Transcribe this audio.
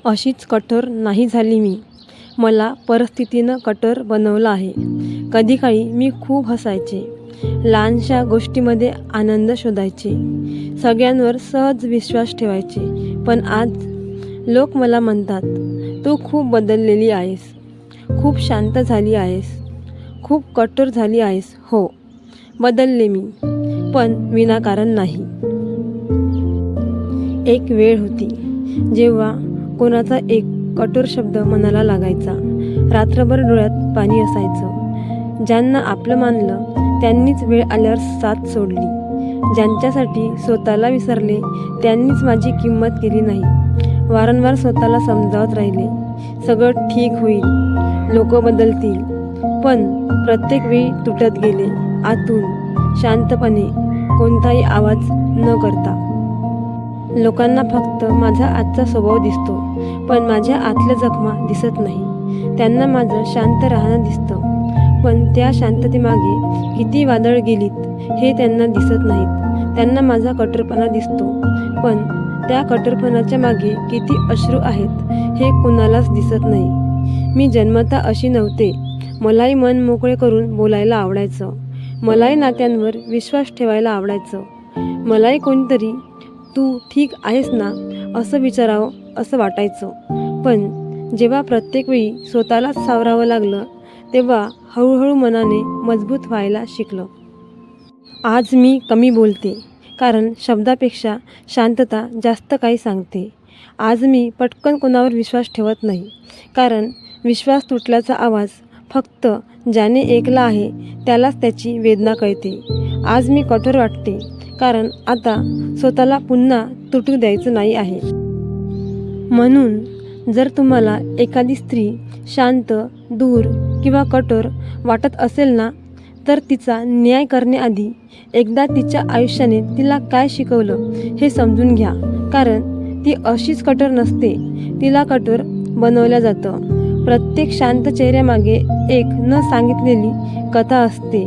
अशीच कठोर नाही झाली मी. मला परिस्थितीनं कठोर बनवलं आहे. कधीकाळी मी खूप हसायचे. लहानशा गोष्टीमध्ये आनंद शोधायचे. सगळ्यांवर सहज विश्वास ठेवायचे. पण आज लोक मला म्हणतात, तू खूप बदललेली आहेस. खूप शांत झाली आहेस. खूप कठोर झाली आहेस. हो, बदलले मी. पण विनाकारण नाही. एक वेळ होती जेव्हा कोणाचा एक कठोर शब्द मनाला लागायचा. रात्रभर डोळ्यात पाणी असायचं. ज्यांना आपलं मानलं त्यांनीच वेळ आल्यावर साथ सोडली. ज्यांच्यासाठी स्वतःला विसरले त्यांनीच माझी किंमत केली नाही. वारंवार स्वतःला समजावत राहिले, सगळं ठीक होईल, लोक बदलतील. पण प्रत्येक वेळी तुटत गेले आतून, शांतपणे, कोणताही आवाज न करता. लोकांना फक्त माझा आजचा स्वभाव दिसतो, पण माझ्या आतल्या जखमा दिसत नाही. त्यांना माझं शांत राहणं दिसतं, पण त्या शांततेमागे किती वादळ गेलीत हे त्यांना दिसत नाहीत. त्यांना माझा कठोरपणा दिसतो, पण त्या कठोरपणाच्या मागे किती अश्रू आहेत हे कुणालाच दिसत नाही. मी जन्मतः अशी नव्हते. मलाही मन मोकळे करून बोलायला आवडायचं. मलाही नात्यांवर विश्वास ठेवायला आवडायचं. मलाही कोणीतरी तू ठीक आहेस ना असं विचारावं असं वाटायचं. पण जेव्हा प्रत्येक वेळी स्वतःलाच सावरावं लागलं तेव्हा हळूहळू मनाने मजबूत व्हायला शिकलं. आज मी कमी बोलते, कारण शब्दापेक्षा शांतता जास्त काही सांगते. आज मी पटकन कोणावर विश्वास ठेवत नाही, कारण विश्वास तुटल्याचा आवाज फक्त ज्याने ऐकला आहे त्यालाच त्याची वेदना कळते. आज मी कठोर वाटते, कारण आता स्वतःला पुन्हा तुटू द्यायचं नाही आहे. म्हणून जर तुम्हाला एखादी स्त्री शांत, दूर किंवा कठोर वाटत असेल ना, तर तिचा न्याय करण्याआधी एकदा तिच्या आयुष्याने तिला काय शिकवलं हे समजून घ्या. कारण ती अशीच कठोर नसते, तिला कठोर बनवलं जातं. प्रत्येक शांत चेहऱ्यामागे एक न सांगितलेली कथा असते.